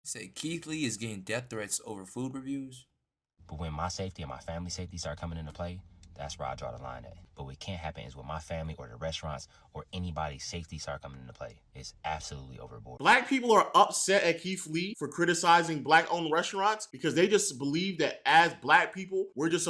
Say Keith Lee is getting death threats over food reviews. But when my safety and my family safety start coming into play, that's where I draw the line at. But what can't happen is when my family or the restaurants or anybody's safety start coming into play. It's absolutely overboard. Black people are upset at Keith Lee for criticizing black-owned restaurants because they just believe that as black people, we're just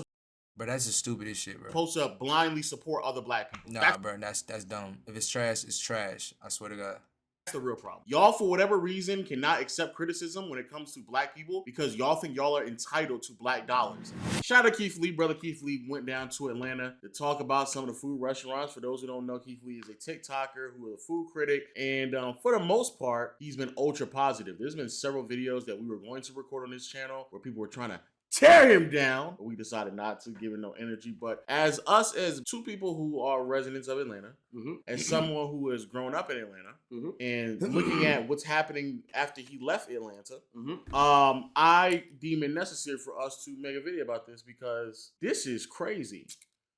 Bro, that's the stupidest shit, bro. supposed to blindly support other black people. Nah, bro, that's dumb. If it's trash, it's trash. I swear to God. That's the real problem. Y'all, for whatever reason, cannot accept criticism when it comes to black people because y'all think y'all are entitled to black dollars. Shout out to Keith Lee. Brother Keith Lee went down to Atlanta to talk about some of the food restaurants. For those who don't know, Keith Lee is a TikToker who is a food critic. And for the most part, he's been ultra positive. There's been several videos that we were going to record on this channel where people were trying to tear him down, but we decided not to, give him no energy. But as two people who are residents of Atlanta, as someone who has grown up in Atlanta, and looking at what's happening after he left Atlanta, I deem it necessary for us to make a video about this because this is crazy.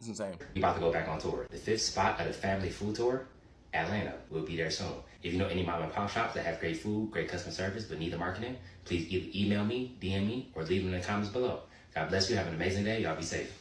It's insane. We're about to go back on tour. The 5th spot of the family food tour, Atlanta. We'll be there soon. If you know any mom and pop shops that have great food, great customer service, but need the marketing, please either email me, DM me, or leave them in the comments below. God bless you. Have an amazing day. Y'all be safe.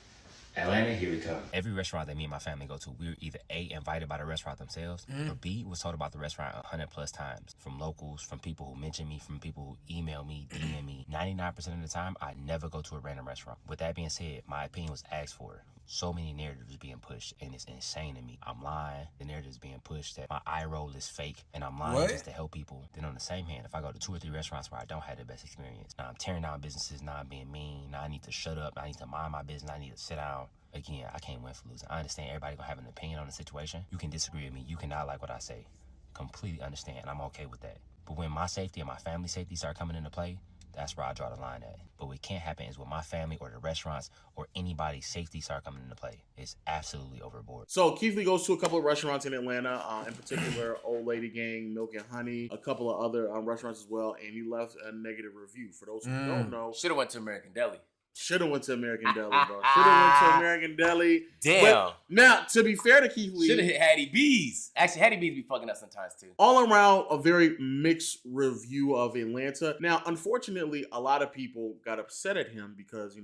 Atlanta, here we come. Every restaurant that me and my family go to, we were either A, invited by the restaurant themselves, or B, was told about the restaurant 100+ times. From locals, from people who mention me, from people who email me, DM me. 99% of the time, I never go to a random restaurant. With that being said, my opinion was asked for. So many narratives being pushed, and it's insane to me. I'm lying. The narrative is being pushed that my eye roll is fake, and I'm lying just to help people. Then on the same hand, if I go to 2 or 3 restaurants where I don't have the best experience, now I'm tearing down businesses, now I'm being mean, now I need to shut up, now I need to mind my business, I need to sit down. Again, I can't win for losing. I understand everybody gonna have an opinion on the situation. You can disagree with me. You cannot like what I say. Completely understand. I'm okay with that. But when my safety and my family safety start coming into play, that's where I draw the line at. But what can't happen is when my family or the restaurants or anybody's safety start coming into play. It's absolutely overboard. So Keith Lee goes to a couple of restaurants in Atlanta, in particular Old Lady Gang, Milk and Honey, a couple of other restaurants as well, and he left a negative review. For those who don't know, should have went to American Deli. Should have went to American Deli, bro. Should have went to American Deli. Damn. But now, to be fair to Keith Lee, Should have hit Hattie B's. Actually, Hattie B's be fucking us sometimes too. all around a very mixed review of Atlanta. Now, unfortunately, a lot of people got upset at him because,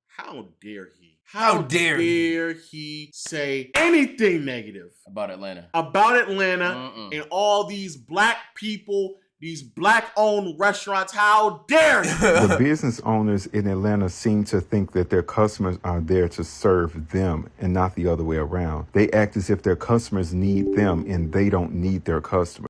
how dare he? How dare he say anything negative About Atlanta. And all these black people, these black-owned restaurants? How dare he? The business owners in Atlanta seem to think that their customers are there to serve them and not the other way around. They act as if their customers need them and they don't need their customers.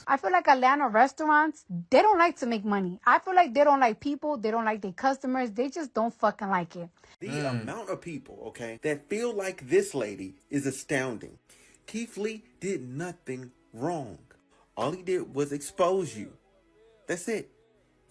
I feel like Atlanta restaurants, they don't like to make money. I feel like they don't like people. They don't like their customers. They just don't fucking like it. The amount of people, that feel like this lady is astounding. Keith Lee did nothing wrong. All he did was expose you. That's it.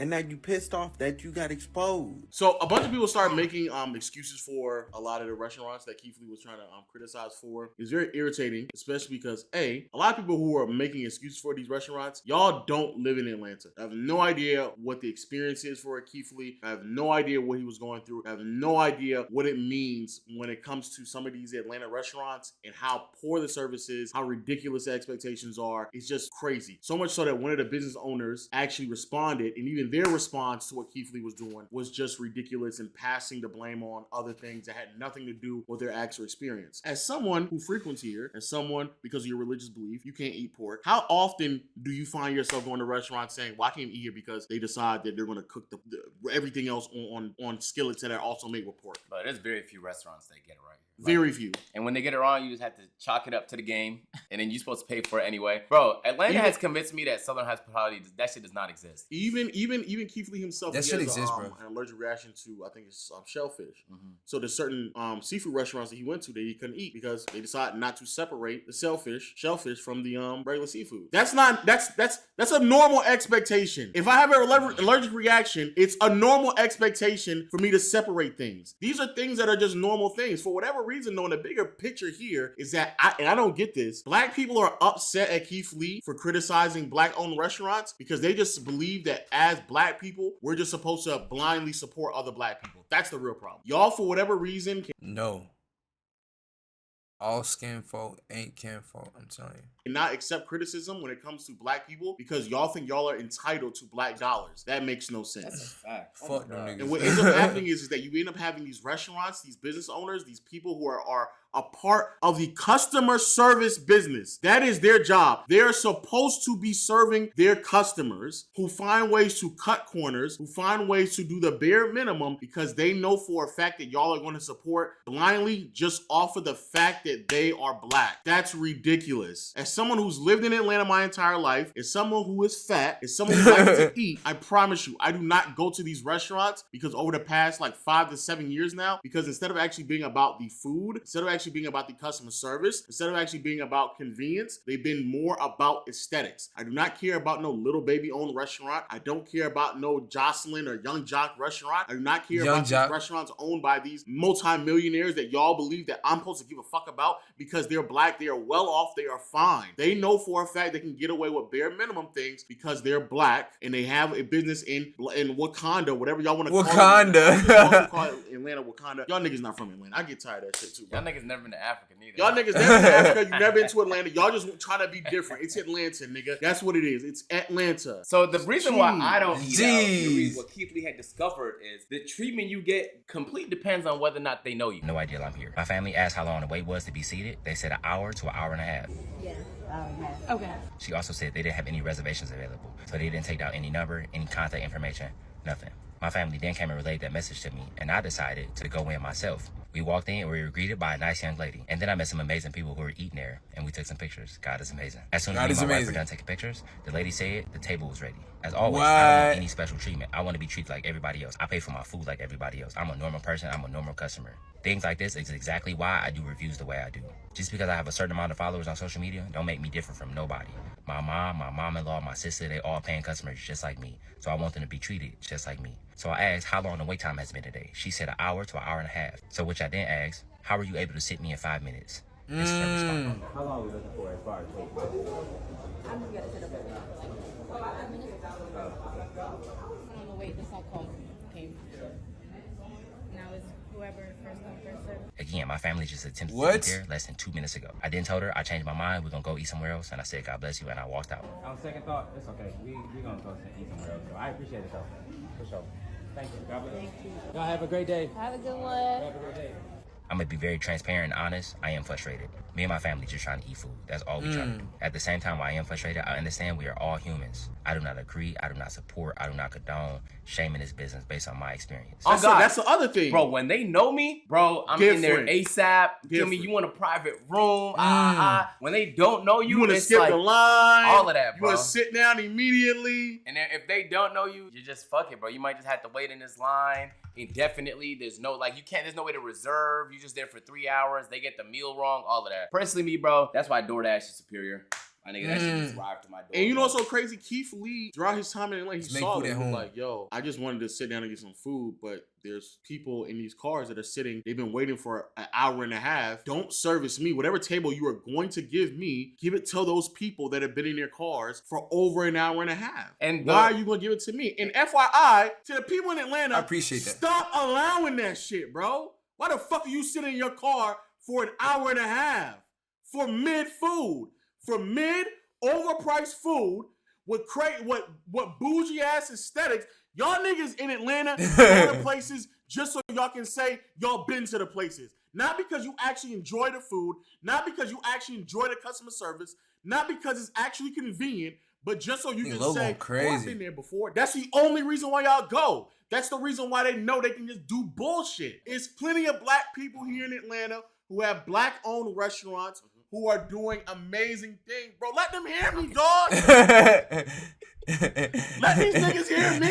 And now you pissed off that you got exposed. So a bunch of people started making excuses for a lot of the restaurants that Keith Lee was trying to criticize for. It's very irritating, especially because a lot of people who are making excuses for these restaurants, y'all don't live in Atlanta. I have no idea what the experience is for Keith Lee. I have no idea what he was going through. I have no idea what it means when it comes to some of these Atlanta restaurants and how poor the service is, how ridiculous the expectations are. It's just crazy. So much so that one of the business owners actually responded, and even their response to what Keith Lee was doing was just ridiculous and passing the blame on other things that had nothing to do with their actual experience. As someone who frequents here, as someone, because of your religious belief, you can't eat pork, how often do you find yourself going to restaurants saying, well, I can't eat here because they decide that they're going to cook everything else on skillets that are also made with pork? But there's very few restaurants that get it right. Very few. And when they get it wrong, you just have to chalk it up to the game, and then you're supposed to pay for it anyway. Bro, Atlanta has convinced me that Southern hospitality, that shit does not exist. Even Keith Lee himself, that shit exists, bro. An allergic reaction to, I think it's shellfish. So there's certain seafood restaurants that he went to that he couldn't eat because they decided not to separate the shellfish from the regular seafood. That's a normal expectation. If I have an allergic reaction, it's a normal expectation for me to separate things. These are things that are just normal things. For whatever reason, though, in the bigger picture here is that I don't get this. Black people are upset at Keith Lee for criticizing black-owned restaurants because they just believe that as black people, we're just supposed to blindly support other black people. That's the real problem. Y'all, for whatever reason, No. All skin folk ain't kinfolk. I'm telling you. And not accept criticism when it comes to black people because y'all think y'all are entitled to black dollars. That makes no sense. That's a fact. Fuck them niggas. And what ends up happening is that you end up having these restaurants, these business owners, these people who are a part of the customer service business. That is their job. They're supposed to be serving their customers who find ways to cut corners, who find ways to do the bare minimum because they know for a fact that y'all are going to support blindly just off of the fact that they are black. That's ridiculous. As someone who's lived in Atlanta my entire life, as someone who is fat, as someone who likes to eat, I promise you, I do not go to these restaurants because over the past like 5 to 7 years now, because instead of actually being about the food, instead of actually being about the customer service, instead of actually being about convenience, they've been more about aesthetics. I do not care about no little baby owned restaurant. I don't care about no Jocelyn or Young Jock restaurant. I do not care about these restaurants owned by these multi-millionaires that y'all believe that I'm supposed to give a fuck about because they're black, they are well off, they are fine. They know for a fact they can get away with bare minimum things because they're black and they have a business in Wakanda, whatever y'all want to call it. Wakanda. Call it Atlanta, Wakanda. Y'all niggas not from Atlanta. I get tired of that shit too, bro. Y'all niggas never been to Africa neither. Y'all niggas never been to Africa. You never been to Atlanta. Y'all just trying to be different. It's Atlanta, nigga. That's what it is. It's Atlanta. So the reason why I don't eat out, Jeez. the reason what Keith Lee had discovered is the treatment you get completely depends on whether or not they know you. No idea I'm here. My family asked how long the wait was to be seated. They said an hour to an hour and a half. Yeah, hour and a half. Okay. She also said they didn't have any reservations available, so they didn't take down any number, any contact information, nothing. My family then came and relayed that message to me, and I decided to go in myself. We walked in and we were greeted by a nice young lady. And then I met some amazing people who were eating there, and we took some pictures. God is amazing. As soon as me and my wife were done taking pictures, the lady said the table was ready. As always, I don't want any special treatment. I want to be treated like everybody else. I pay for my food like everybody else. I'm a normal person. I'm a normal customer. Things like this is exactly why I do reviews the way I do. Just because I have a certain amount of followers on social media don't make me different from nobody. My mom, my mom-in-law, my sister, they all paying customers just like me. So I want them to be treated just like me. So I asked how long the wait time has been today. She said an hour to an hour and a half. So which I then asked, how are you able to sit me in 5 minutes? This is her response. How long are we looking for as far as wait? I'm just gonna sit up there. 5 minutes. On the wait, this all call came. Now it's whoever first come first serve. Again, my family just attempted to get there less than 2 minutes ago. I then told her I changed my mind. We're gonna go eat somewhere else, and I said, God bless you, and I walked out. On second thought, it's okay. We gonna go eat somewhere else. So I appreciate it though, for sure. Thank you. God bless. Thank you. Y'all have a great day. Have a good one. Have a great day. I'm gonna be very transparent and honest. I am frustrated. Me and my family just trying to eat food. That's all we trying to do. At the same time, while I am frustrated, I understand we are all humans. I do not agree. I do not support. I do not condone shaming this business based on my experience. Oh, God. That's the other thing. Bro, when they know me, bro, I'm in there ASAP. Tell me you want a private room. When they don't know you want to it's skip like the line. all of that, bro. You want to sit down immediately. And then if they don't know you, you just fuck it, bro. You might just have to wait in this line indefinitely. There's no, like, there's no way to reserve. You're just there for 3 hours. They get the meal wrong, all of that. Personally, me, bro, that's why DoorDash is superior. My nigga, that shit just arrived to my door. And you know what's so crazy? Keith Lee, throughout his time in Atlanta, he saw it. He was like, yo, I just wanted to sit down and get some food, but there's people in these cars that are sitting, they've been waiting for an hour and a half. Don't service me. Whatever table you are going to give me, give it to those people that have been in their cars for over an hour and a half. And why are you going to give it to me? And FYI, to the people in Atlanta, I appreciate that. Stop allowing that shit, bro. Why the fuck are you sitting in your car for an hour and a half? For mid-food. For overpriced food with what bougie ass aesthetics. Y'all niggas in Atlanta go to places just so y'all can say y'all been to the places. Not because you actually enjoy the food, not because you actually enjoy the customer service, not because it's actually convenient, but just so you can say, oh, I've been there before. That's the only reason why y'all go. That's the reason why they know they can just do bullshit. It's plenty of black people here in Atlanta who have black-owned restaurants who are doing amazing things. Bro, let them hear me, dog. Let these niggas hear me.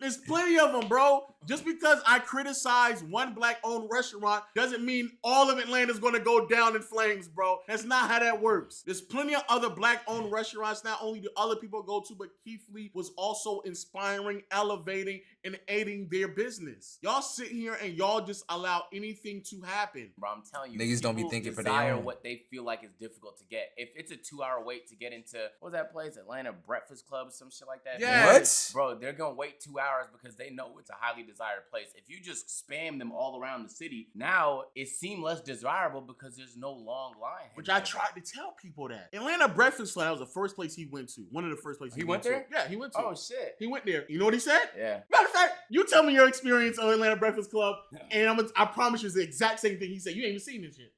There's plenty of them, bro. Just because I criticize one black-owned restaurant doesn't mean all of Atlanta's gonna go down in flames, bro. That's not how that works. There's plenty of other black-owned restaurants, not only do other people go to, but Keith Lee was also inspiring, elevating, and aiding their business. Y'all sit here and y'all just allow anything to happen. Bro, I'm telling you, niggas don't be thinking for their own. what they feel like is difficult to get. If it's a 2-hour wait to get into, what was that place? Atlanta Breakfast Club, some shit like that. Yes. Bro, they're gonna wait 2 hours because they know it's a highly desired place. If you just spam them all around the city, now it seemed less desirable because there's no long line. Which I tried to tell people that. Atlanta Breakfast Club was the first place he went to. One of the first places he went there? Yeah, he went to. Oh, shit. He went there. You know what he said? Yeah. Matter of fact, you tell me your experience of Atlanta Breakfast Club, and I promise you it's the exact same thing he said. You ain't even seen this shit.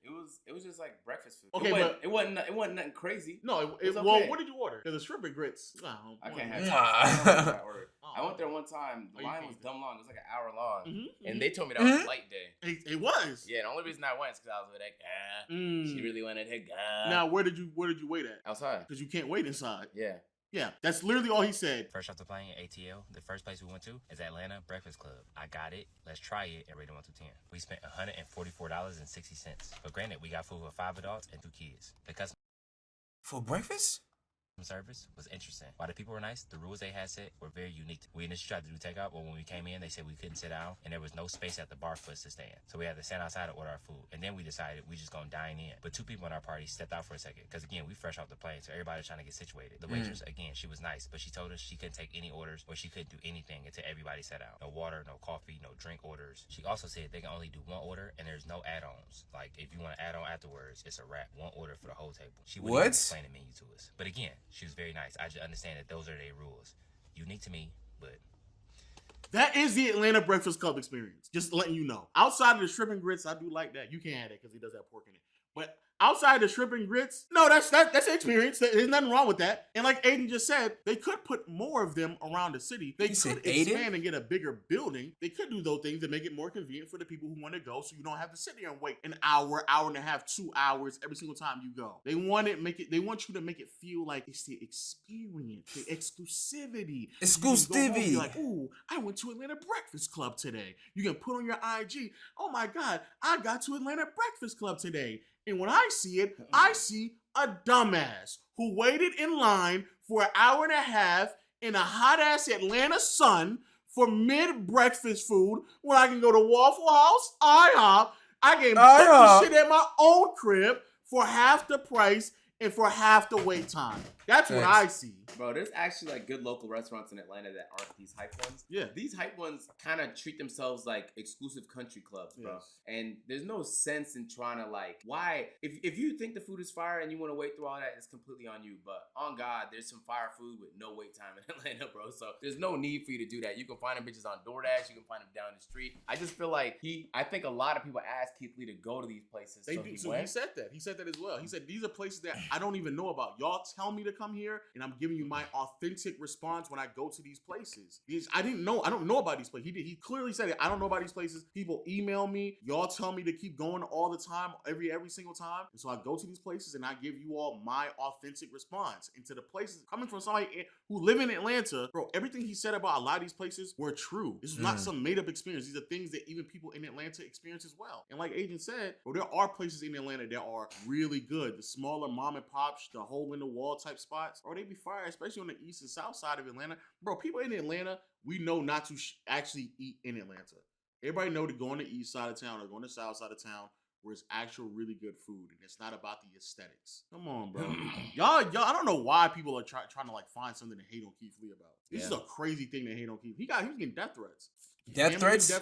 It was just like breakfast food. Okay, it wasn't nothing crazy. No, it was okay. Well, what did you order? There's a shrimp and grits. I can't have that. I went there one time. The line was dumb long. It was like an hour long. And they told me that was a light day. It was. Yeah, the only reason I went is because I was with that guy. She really wanted her guy. Now, where did you wait at? Outside. Because you can't wait inside. Yeah. Yeah, that's literally all he said. Fresh off the plane, ATL, the first place we went to is Atlanta Breakfast Club. I got it. Let's try it and rate it 1 through 10. We spent $144.60. But granted, we got food for 5 adults and 2 kids. The customer For breakfast? service was interesting. While the people were nice, the rules they had set were very unique. We initially tried to do takeout, but when we came in, they said we couldn't sit down, and there was no space at the bar for us to stand. So we had to stand outside to order our food. And then we decided we just gonna dine in. But 2 people in our party stepped out for a second, because again, we fresh off the plane, so everybody's trying to get situated. The waitress, again, she was nice, but she told us she couldn't take any orders, or she couldn't do anything until everybody sat down. No water, no coffee, no drink orders. She also said they can only do 1 order, and there's no add-ons. Like, if you want to add on afterwards, it's a wrap. 1 order for the whole table. She wouldn't even explain the menu to us. But again, she was very nice. I just understand that those are their rules. Unique to me, but... That is the Atlanta Breakfast Club experience. Just letting you know. Outside of the shrimp and grits, I do like that. You can't have that because he does have pork in it. But outside the shrimp and grits, no, that's an experience. There's nothing wrong with that. And like Aiden just said, they could put more of them around the city. They could expand and get a bigger building. They could do those things to make it more convenient for the people who want to go, so you don't have to sit there and wait an hour, hour and a half, 2 hours every single time you go. They want you to make it feel like it's the experience, the exclusivity. Exclusivity. You're like, ooh, I went to Atlanta Breakfast Club today. You can put on your IG, oh my God, I got to Atlanta Breakfast Club today. And when I see it, I see a dumbass who waited in line for an hour and a half in a hot-ass Atlanta sun for mid-breakfast food when I can go to Waffle House, IHOP. I can cook this shit at my own crib for half the price and for half the wait time. That's what I see. Bro, there's actually like good local restaurants in Atlanta that aren't these hype ones. Yeah. These hype ones kind of treat themselves like exclusive country clubs, bro. Yes. And there's no sense in trying to like, why? If you think the food is fire and you want to wait through all that, it's completely on you. But on God, there's some fire food with no wait time in Atlanta, bro. So there's no need for you to do that. You can find them bitches on DoorDash. You can find them down the street. I just feel like I think a lot of people ask Keith Lee to go to these places. They do. So he said that. He said that as well. He said, these are places that I don't even know about. Y'all tell me to come here, and I'm giving you my authentic response when I go to these places. I don't know about these places. He clearly said it. I don't know about these places. People email me. Y'all tell me to keep going all the time, every single time. And so I go to these places and I give you all my authentic response. And to the places coming from somebody who live in Atlanta, bro, everything he said about a lot of these places were true. This is not some made up experience. These are things that even people in Atlanta experience as well. And like Agent said, bro, there are places in Atlanta that are really good. The smaller mom and pops, the hole in the wall type spots, or they be fire, especially on the east and south side of Atlanta. Bro, people in Atlanta, we know not to actually eat in Atlanta. Everybody know to go on the east side of town or go on the south side of town where it's actual really good food, and it's not about the aesthetics. Come on, bro. y'all, I don't know why people are trying to like find something to hate on Keith Lee about. This is a crazy thing to hate on Keith. He was getting death threats. Death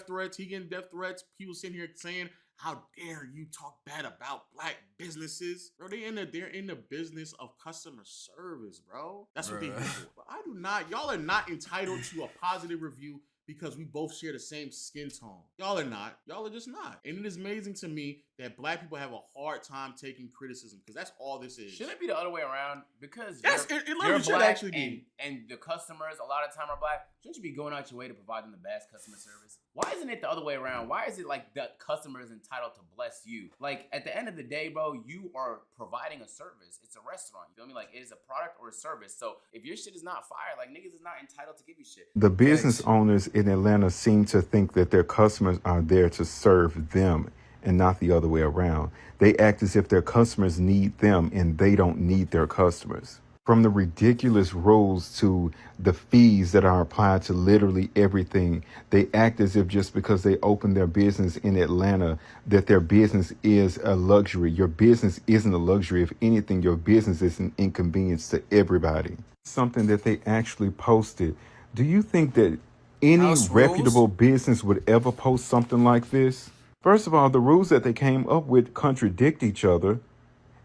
threats? He getting death threats. People sitting here saying, how dare you talk bad about black businesses? Bro, they're in the business of customer service, bro. That's what they do. But I do not. Y'all are not entitled to a positive review because we both share the same skin tone. Y'all are not. Y'all are just not. And it is amazing to me that black people have a hard time taking criticism, because that's all this is. Shouldn't it be the other way around? Because you're should black actually be. And the customers a lot of time are black. Shouldn't you be going out your way to provide them the best customer service? Why isn't it the other way around? Why is it like the customer is entitled to bless you? Like, at the end of the day, bro, you are providing a service. It's a restaurant. You feel me? Like, it is a product or a service. So if your shit is not fire, like, niggas is not entitled to give you shit. The business owners in Atlanta seem to think that their customers are there to serve them and not the other way around. They act as if their customers need them and they don't need their customers. From the ridiculous rules to the fees that are applied to literally everything, they act as if just because they open their business in Atlanta, that their business is a luxury. Your business isn't a luxury. If anything, your business is an inconvenience to everybody. Something that they actually posted. Do you think that any House reputable rules? business would ever post something like this? First of all, the rules that they came up with contradict each other,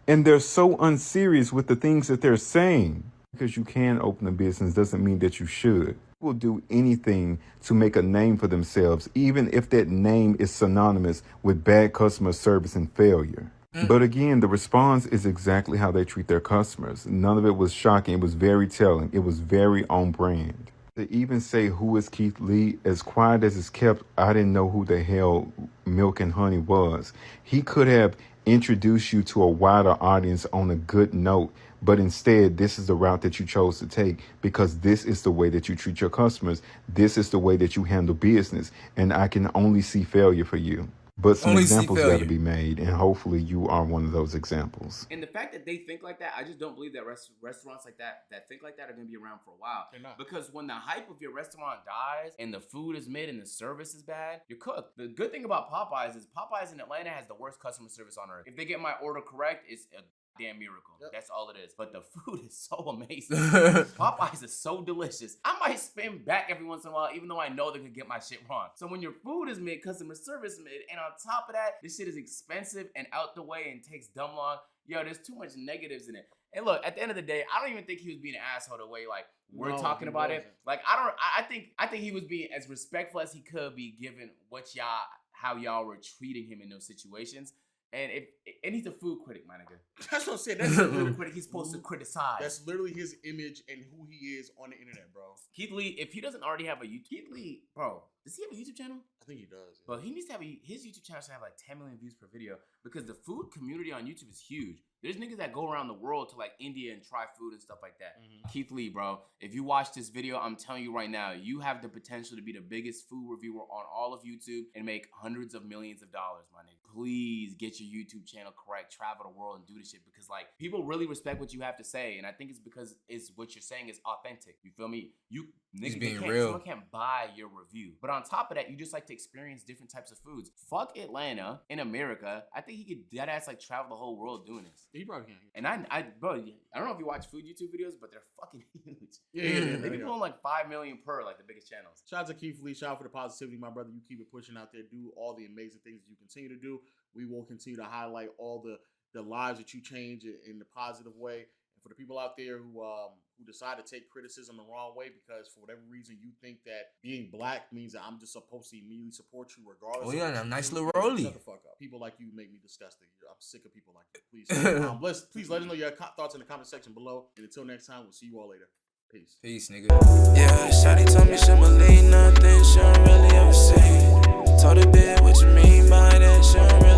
and they're so unserious with the things that they're saying. Because you can open a business doesn't mean that you should. Will do anything to make a name for themselves, even if that name is synonymous with bad customer service and failure. But again, the response is exactly how they treat their customers. None of it was shocking. It was very telling. It was very on brand. To even say who is Keith Lee, as quiet as it's kept, I didn't know who the hell Milk and Honey was. He could have introduced you to a wider audience on a good note, but instead, this is the route that you chose to take because this is the way that you treat your customers. This is the way that you handle business, and I can only see failure for you. But some Only see examples got to failure. be made, and hopefully you are one of those examples. And the fact that they think like that, I just don't believe that restaurants like that think like that are gonna be around for a while. They're not. Because when the hype of your restaurant dies and the food is mid and the service is bad, you're cooked. The good thing about Popeyes is Popeyes in Atlanta has the worst customer service on earth. If they get my order correct, it's a damn miracle. Yep. That's all it is. But the food is so amazing. Popeyes is so delicious. I might spin back every once in a while, even though I know they could get my shit wrong. So when your food is mid, customer service mid, and on top of that, this shit is expensive and out the way and takes dumb long. Yo, there's too much negatives in it. And look, at the end of the day, I don't even think he was being an asshole the way like we're talking about it. Like I think he was being as respectful as he could be given how y'all were treating him in those situations. And he's a food critic, my nigga. That's what I'm saying. He's a food critic. He's supposed to criticize. That's literally his image and who he is on the internet, bro. Keith Lee, if he doesn't already have a YouTube, Keith Lee, bro, does he have a YouTube channel? I think he does. But he needs to have his YouTube channel should have like 10 million views per video because the food community on YouTube is huge. There's niggas that go around the world to like India and try food and stuff like that. Keith Lee, bro, if you watch this video, I'm telling you right now, you have the potential to be the biggest food reviewer on all of YouTube and make hundreds of millions of dollars, my nigga. Please get your YouTube channel correct, travel the world and do this shit because like people really respect what you have to say. And I think it's because what you're saying is authentic. You feel me? Someone can't buy your review. But on top of that, you just like to experience different types of foods. Fuck Atlanta in America. I think he could dead ass like travel the whole world doing this. He probably can. And I don't know if you watch food YouTube videos, but they're fucking huge. Yeah. They be pulling like 5 million per, like the biggest channels. Shout out to Keith Lee. Shout out for the positivity, my brother. You keep it pushing out there. Do all the amazing things that you continue to do. We will continue to highlight all the lives that you change in the positive way. And for the people out there who decide to take criticism the wrong way because for whatever reason you think that being black means that I'm just supposed to immediately support you regardless. Oh yeah, a nice little rollie. Shut the fuck up. People like you make me disgusting. I'm sick of people like that. Please let us know your thoughts in the comment section below. And until next time, we'll see you all later. Peace. Peace, nigga. Yeah, Shawty told me she don't believe nothing she don't really ever see. Told her, bitch, what you mean by that? She don't really